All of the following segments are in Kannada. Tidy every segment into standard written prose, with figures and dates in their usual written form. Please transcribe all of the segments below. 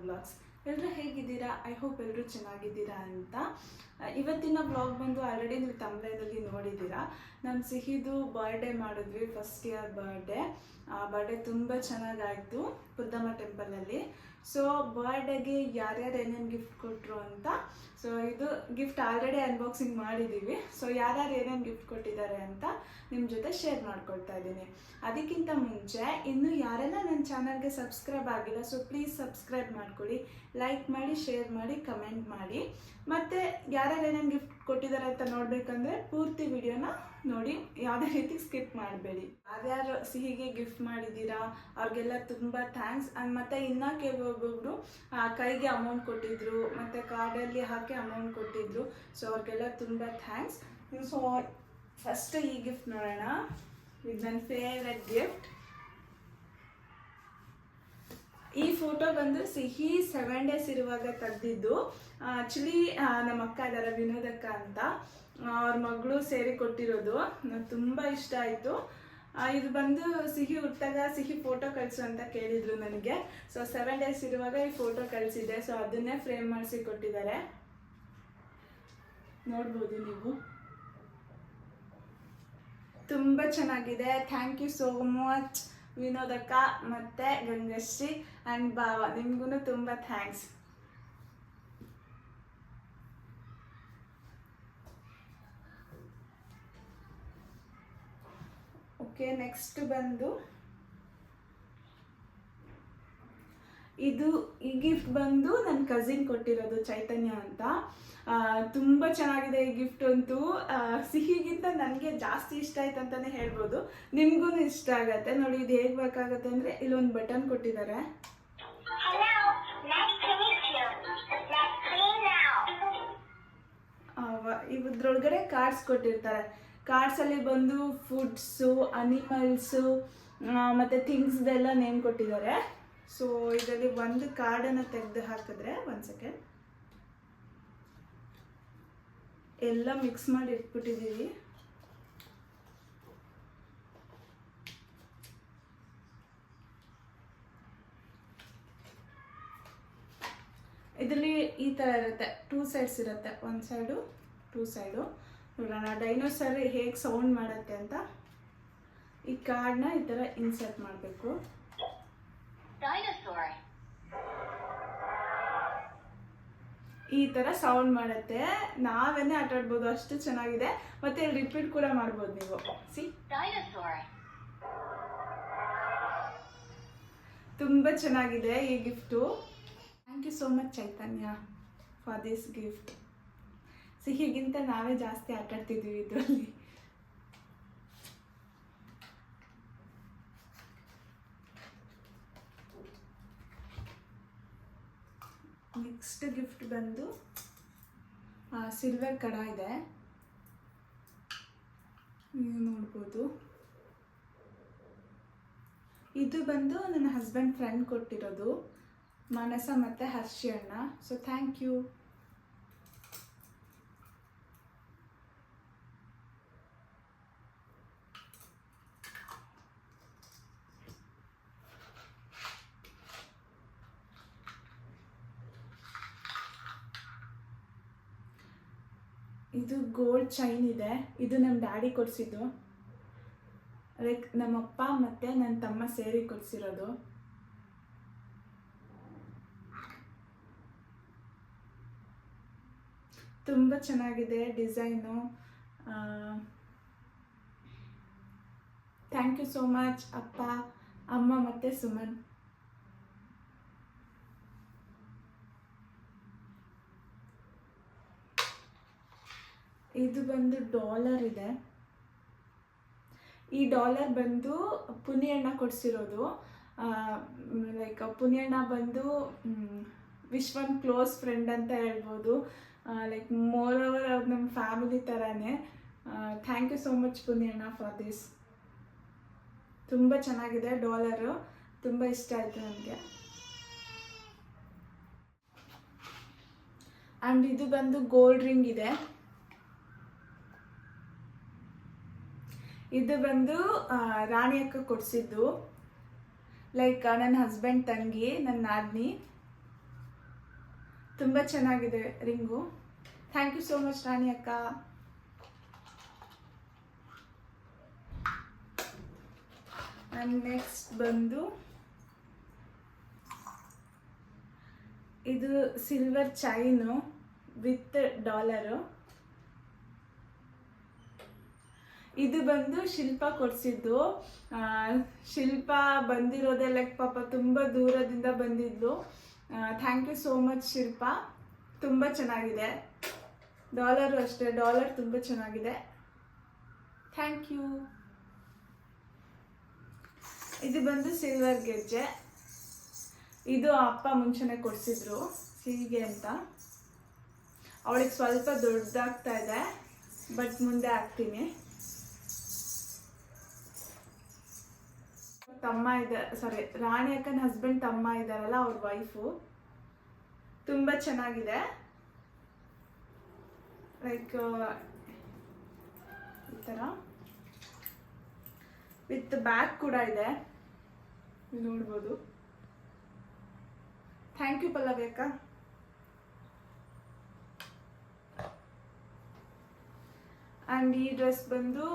ವ್ಲಾಗ್ಸ್. ಎಲ್ಲರೂ ಹೇಗಿದ್ದೀರಾ? ಐ ಹೋಪ್ ಎಲ್ಲರೂ ಚೆನ್ನಾಗಿದ್ದೀರಾ ಅಂತ. ಇವತ್ತಿನ ವ್ಲಾಗ್ ಬಂದು ಆಲ್ರೆಡಿ ನೀವು ತಮಿಳಲ್ಲಿ ನೋಡಿದ್ದೀರಾ. ನಮ್ಮ ಸಿಹಿದು ಬರ್ಡೇ ಮಾಡಿದ್ವಿ, ಫಸ್ಟ್ ಇಯರ್ ಬರ್ಡೇ ತುಂಬ ಚೆನ್ನಾಗಾಯಿತು ಪುದ್ದಮ್ಮ ಟೆಂಪಲಲ್ಲಿ. ಸೊ ಬರ್ಡೇಗೆ ಯಾರ್ಯಾರು ಏನೇನು ಗಿಫ್ಟ್ ಕೊಟ್ಟರು ಅಂತ, ಸೊ ಇದು ಗಿಫ್ಟ್ ಆಲ್ರೆಡಿ ಅನ್ಬಾಕ್ಸಿಂಗ್ ಮಾಡಿದ್ದೀವಿ. ಸೊ ಯಾರ್ಯಾರು ಏನೇನು ಗಿಫ್ಟ್ ಕೊಟ್ಟಿದ್ದಾರೆ ಅಂತ ನಿಮ್ಮ ಜೊತೆ ಶೇರ್ ಮಾಡ್ಕೊಳ್ತಾ ಇದ್ದೀನಿ. ಅದಕ್ಕಿಂತ ಮುಂಚೆ ಇನ್ನೂ ಯಾರೆಲ್ಲ ನನ್ನ ಚಾನಲ್ಗೆ ಸಬ್ಸ್ಕ್ರೈಬ್ ಆಗಿಲ್ಲ, ಸೊ ಪ್ಲೀಸ್ ಸಬ್ಸ್ಕ್ರೈಬ್ ಮಾಡ್ಕೊಳ್ಳಿ, ಲೈಕ್ ಮಾಡಿ, ಶೇರ್ ಮಾಡಿ, ಕಮೆಂಟ್ ಮಾಡಿ. ಮತ್ತು ಯಾರ್ಯಾರು ಏನೇನು ಗಿಫ್ಟ್ ಕೊಟ್ಟಿದ್ದಾರೆ ಅಂತ ನೋಡಬೇಕಂದ್ರೆ ಪೂರ್ತಿ ವಿಡಿಯೋನ ನೋಡಿ, ಯಾವುದೇ ರೀತಿ ಸ್ಕಿಪ್ ಮಾಡಬೇಡಿ. ಯಾರ್ಯಾರು ಸಿಹಿಗೆ ಗಿಫ್ಟ್ ಮಾಡಿದ್ದೀರಾ ಅವ್ರಿಗೆಲ್ಲ ತುಂಬ ಥ್ಯಾಂಕ್ಸ್. ಮತ್ತು ಇನ್ನೂ ಕೆಲವೊಬ್ಬೊಬ್ಬರು ಕೈಗೆ ಅಮೌಂಟ್ ಕೊಟ್ಟಿದ್ರು, ಮತ್ತು ಕಾರ್ಡಲ್ಲಿ ಹಾಕಿ ಅಮೌಂಟ್ ಕೊಟ್ಟಿದ್ರು. ಸೊ ಅವ್ರಿಗೆಲ್ಲ ತುಂಬ ಥ್ಯಾಂಕ್ಸ್. ಸೊ ಫಸ್ಟ್ ಈ ಗಿಫ್ಟ್ ನೋಡೋಣ. ಇದು ನನ್ನ ಫೇವ್ರೆಟ್ ಗಿಫ್ಟ್. ಈ ಫೋಟೋ ಬಂದು ಸಿಹಿ 7 days ಇರುವಾಗ ತೆಗೆದಿದ್ದು. ಆ್ಯಕ್ಚುಲಿ ನಮ್ಮ ಅಕ್ಕ ಇದ್ದಾರೆ, ವಿನೋದಕ್ಕ ಅಂತ, ಅವ್ರ ಮಗಳು ಸೇರಿ ಕೊಟ್ಟಿರೋದು. ನನಗೆ ತುಂಬ ಇಷ್ಟ ಆಯಿತು. ಇದು ಬಂದು ಸಿಹಿ ಹುಟ್ಟಾಗ ಸಿಹಿ ಫೋಟೋ ಕಳಿಸು ಅಂತ ಕೇಳಿದ್ರು ನನಗೆ. ಸೊ 7 days ಇರುವಾಗ ಈ ಫೋಟೋ ಕಳಿಸಿದೆ. ಸೊ ಅದನ್ನೇ ಫ್ರೇಮ್ ಮಾಡಿಸಿ ಕೊಟ್ಟಿದ್ದಾರೆ, ನೋಡ್ಬೋದು ನೀವು. ತುಂಬ ಚೆನ್ನಾಗಿದೆ. ಥ್ಯಾಂಕ್ ಯು ಸೋ ಮಚ್ ವಿನೋದಕ್ಕ ಮತ್ತು ಗಂಗಶ್ರೀ ಆ್ಯಂಡ್ ಭಾವ, ನಿಮಗೂ ತುಂಬ ಥ್ಯಾಂಕ್ಸ್. ಓಕೆ, ನೆಕ್ಸ್ಟ್ ಬಂದು ಈ ಗಿಫ್ಟ್ ಬಂದು ನನ್ನ ಕಸಿನ್ ಕೊಟ್ಟಿರೋದು, ಚೈತನ್ಯ ಅಂತ. ತುಂಬ ಚೆನ್ನಾಗಿದೆ ಈ ಗಿಫ್ಟ್ ಅಂತೂ. ಸಿಹಿಗಿಂತ ನನಗೆ ಜಾಸ್ತಿ ಇಷ್ಟ ಆಯ್ತು ಅಂತಲೇ ಹೇಳ್ಬೋದು. ನಿಮಗೂ ಇಷ್ಟ ಆಗತ್ತೆ ನೋಡಿ. ಇದು ಹೇಗೆ ಬೇಕಾಗತ್ತೆ ಅಂದರೆ ಇಲ್ಲೊಂದು ಬಟನ್ ಕೊಟ್ಟಿದ್ದಾರೆ. ಇದ್ರೊಳಗಡೆ ಕಾರ್ಡ್ಸ್ ಕೊಟ್ಟಿರ್ತಾರೆ. ಕಾರ್ಡ್ಸಲ್ಲಿ ಬಂದು ಫುಡ್ಸು, ಅನಿಮಲ್ಸು ಮತ್ತು ಥಿಂಗ್ಸ್ದೆಲ್ಲ ನೇಮ್ ಕೊಟ್ಟಿದ್ದಾರೆ. ಸೊ ಇದರಲ್ಲಿ ಒಂದು ಕಾರ್ಡನ್ನು ತೆಗೆದು ಹಾಕಿದ್ರೆ, ಒಂದು ಸೆಕೆಂಡ್, ಎಲ್ಲ ಮಿಕ್ಸ್ ಮಾಡಿ ಇಟ್ಬಿಟ್ಟಿದ್ದೀವಿ. ಇದರಲ್ಲಿ ಈ ಥರ ಇರುತ್ತೆ, 2 sides ಇರುತ್ತೆ, ಒಂದು ಸೈಡು 2 ಸೈಡು. ನೋಡೋಣ ಡೈನೋಸರ್ ಹೇಗೆ ಸೌಂಡ್ ಮಾಡುತ್ತೆ ಅಂತ. ಈ ಕಾರ್ಡ್ನ ಈ ಥರ ಇನ್ಸರ್ಟ್ ಮಾಡಬೇಕು. ಈ ಥರ ಸೌಂಡ್ ಮಾಡುತ್ತೆ, ನಾವೇನೇ ಆಟ ಆಡ್ಬೋದು, ಅಷ್ಟು ಚೆನ್ನಾಗಿದೆ. ಮತ್ತೆ ಇಲ್ಲಿ ರಿಪೀಟ್ ಕೂಡ ಮಾಡ್ಬೋದು ನೀವು. ತುಂಬ ಚೆನ್ನಾಗಿದೆ ಈ gift. Thank you so much Chaitanya for this gift. ಸಿಹಿಗಿಂತ ನಾವೇ ಜಾಸ್ತಿ ಆಟ ಆಡ್ತಿದ್ದೀವಿ ಇದರಲ್ಲಿ. ನೆಕ್ಸ್ಟ್ ಗಿಫ್ಟ್ ಬಂದು ಸಿಲ್ವರ್ ಕಡ ಇದೆ, ನೀವು ನೋಡ್ಬೋದು. ಇದು ಬಂದು ನನ್ನ ಹಸ್ಬೆಂಡ್ ಫ್ರೆಂಡ್ ಕೊಟ್ಟಿರೋದು, ಮಾನಸ ಮತ್ತು ಹರ್ಷಿ ಅಣ್ಣ. So thank you. ಇದು ಗೋಲ್ಡ್ ಚೈನ್ ಇದೆ. ಇದು ನಮ್ಮ ಡ್ಯಾಡಿ ಕೊಡಿಸಿದ್ದು, ಲೈಕ್ ನಮ್ಮಪ್ಪ ಮತ್ತು ನನ್ನ ತಮ್ಮ ಸೇರಿ ಕೊಡಿಸಿರೋದು. ತುಂಬ ಚೆನ್ನಾಗಿದೆ design. Thank you so much ಅಪ್ಪ, ಅಮ್ಮ ಮತ್ತು ಸುಮನ್. ಇದು ಬಂದು ಡಾಲರ್ ಇದೆ. ಈ ಡಾಲರ್ ಬಂದು ಪುನಿಯಣ್ಣ ಕೊಡಿಸಿರೋದು. ಲೈಕ್ ಪುನಿಯಣ್ಣ ಬಂದು ವಿಶ್ವನ್ ಕ್ಲೋಸ್ ಫ್ರೆಂಡ್ ಅಂತ ಹೇಳ್ಬೋದು. ಲೈಕ್ ಮೋರ್ ಓವರ್ ಅವ್ರು ನಮ್ಮ ಫ್ಯಾಮಿಲಿ ಥರನೇ. Thank you so much Puniyanna for this. ತುಂಬ ಚೆನ್ನಾಗಿದೆ ಡಾಲರು, ತುಂಬ ಇಷ್ಟ ಆಯಿತು ನನಗೆ. ಆ್ಯಂಡ್ ಇದು ಬಂದು ಗೋಲ್ಡ್ ರಿಂಗ್ ಇದೆ. ಇದು ಬಂದು ರಾಣಿ ಅಕ್ಕ ಕೊಡಿಸಿದ್ದು, ಲೈಕ್ ನನ್ನ ಹಸ್ಬೆಂಡ್ ತಂಗಿ, ನನ್ನ ನಾದಿನಿ. ತುಂಬ ಚೆನ್ನಾಗಿದೆ ring. Thank you so much Rani ಅಕ್ಕ. ಆ್ಯಂಡ್ ನೆಕ್ಸ್ಟ್ ಬಂದು ಇದು ಸಿಲ್ವರ್ ಚೈನು ವಿತ್ ಡಾಲರು. ಇದು ಬಂದು ಶಿಲ್ಪ ಕೊಡಿಸಿದ್ದು. ಶಿಲ್ಪ ಬಂದಿರೋದೇ ಲೈಕ್ ಪಾಪ ತುಂಬ ದೂರದಿಂದ ಬಂದಿದ್ದು. Thank you so much Shilpa, ತುಂಬ ಚೆನ್ನಾಗಿದೆ. ಡಾಲರು ಅಷ್ಟೇ, ಡಾಲರ್ ತುಂಬ ಚೆನ್ನಾಗಿದೆ. Thank you. ಇದು ಬಂದು ಸಿಲ್ವರ್ ಗೆಜ್ಜೆ. ಇದು ಅಪ್ಪ ಮುಂಚೆನೆ ಕೊಡಿಸಿದ್ರು ಹೀಗೆ ಅಂತ. ಅವಳಿಗೆ ಸ್ವಲ್ಪ ದೊಡ್ಡದಾಗ್ತಾ ಇದೆ, ಬಟ್ ಮುಂದೆ ಹಾಕ್ತೀನಿ. ತಮ್ಮ ಸಾರಿ ರಾಣಿ ಅಕ್ಕನ ಹಸ್ಬೆಂಡ್ ತಮ್ಮ ಇದ್ದಾರಲ್ಲ, ಅವ್ರ ವೈಫು. ತುಂಬ ಚೆನ್ನಾಗಿದೆ. ಲೈಕ್ ಈ ಥರ ವಿತ್ ಬ್ಯಾಗ್ ಕೂಡ ಇದೆ, ನೋಡ್ಬೋದು. ಥ್ಯಾಂಕ್ ಯು ಪಲ್ಲವಿ ಅಕ್ಕ. ಆ್ಯಂಡ್ ಈ ಡ್ರೆಸ್ ಬಂದು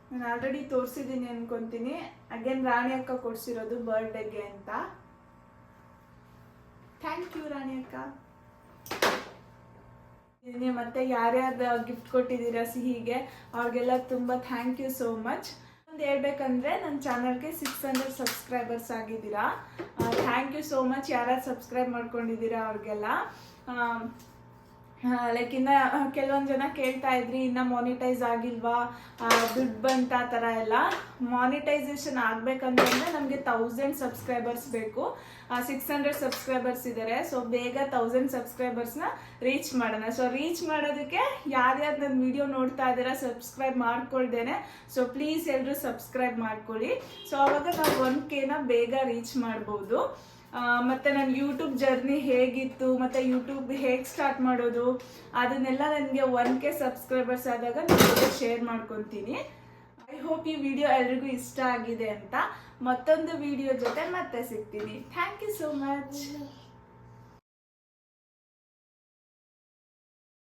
ನಾನು ಆಲ್ರೆಡಿ ತೋರಿಸಿದ್ದೀನಿ ಅನ್ಕೊತೀನಿ. ಅಗೇನ್ ರಾಣಿ ಅಕ್ಕ ಕೊಡಿಸಿರೋದು ಬರ್ಡೇಗೆ ಅಂತ. ಥ್ಯಾಂಕ್ ಯು ರಾಣಿ ಅಕ್ಕ. ಮತ್ತೆ ಯಾರ್ಯಾರು ಗಿಫ್ಟ್ ಕೊಟ್ಟಿದ್ದೀರಾ ಸಿಹಿಗೆ ಅವ್ರಿಗೆಲ್ಲ ತುಂಬ ಥ್ಯಾಂಕ್ ಯು ಸೋ ಮಚ್. ಒಂದು ಹೇಳ್ಬೇಕಂದ್ರೆ ನನ್ನ ಚಾನಲ್ಗೆ 600 ಸಬ್ಸ್ಕ್ರೈಬರ್ಸ್ ಆಗಿದ್ದೀರಾ. Thank you so much. ಯಾರ್ಯಾರು ಸಬ್ಸ್ಕ್ರೈಬ್ ಮಾಡ್ಕೊಂಡಿದ್ದೀರಾ ಅವ್ರಿಗೆಲ್ಲ. ಲೈಕ್ ಇನ್ನು ಕೆಲವೊಂದು ಜನ ಕೇಳ್ತಾ ಇದ್ರಿ ಇನ್ನು ಮಾನಿಟೈಸ್ ಆಗಿಲ್ವಾ, ದುಡ್ಡು ಬಂತ ಆ ಥರ ಎಲ್ಲ. ಮಾನಿಟೈಸೇಷನ್ ಆಗಬೇಕಂತಂದರೆ ನಮಗೆ 1000 ಸಬ್ಸ್ಕ್ರೈಬರ್ಸ್ ಬೇಕು. 600 ಸಬ್ಸ್ಕ್ರೈಬರ್ಸ್ ಇದ್ದಾರೆ. ಸೊ ಬೇಗ 1000 ಸಬ್ಸ್ಕ್ರೈಬರ್ಸ್ನ ರೀಚ್ ಮಾಡೋಣ. ಸೊ ರೀಚ್ ಮಾಡೋದಕ್ಕೆ ಯಾರ್ಯಾರು ನನ್ನ ವಿಡಿಯೋ ನೋಡ್ತಾ ಇದ್ದೀರಾ ಸಬ್ಸ್ಕ್ರೈಬ್ ಮಾಡ್ಕೊಳ್ದೇನೆ, ಸೊ ಪ್ಲೀಸ್ ಎಲ್ಲರೂ ಸಬ್ಸ್ಕ್ರೈಬ್ ಮಾಡ್ಕೊಳ್ಳಿ. ಸೊ ಆವಾಗ ನಾವು 1K ಬೇಗ ರೀಚ್ ಮಾಡ್ಬೋದು. ಮತ್ತು ನನ್ನ ಯೂಟ್ಯೂಬ್ ಜರ್ನಿ ಹೇಗಿತ್ತು, ಮತ್ತು ಯೂಟ್ಯೂಬ್ ಹೇಗೆ ಸ್ಟಾರ್ಟ್ ಮಾಡೋದು, ಅದನ್ನೆಲ್ಲ ನನಗೆ 1K ಸಬ್ಸ್ಕ್ರೈಬರ್ಸ್ ಆದಾಗ ನಾನು ಶೇರ್ ಮಾಡ್ಕೊತೀನಿ. ಐ ಹೋಪ್ ಈ ವಿಡಿಯೋ ಎಲ್ರಿಗೂ ಇಷ್ಟ ಆಗಿದೆ ಅಂತ. ಮತ್ತೊಂದು ವಿಡಿಯೋ ಜೊತೆ ಮತ್ತೆ ಸಿಗ್ತೀನಿ. Thank you so much.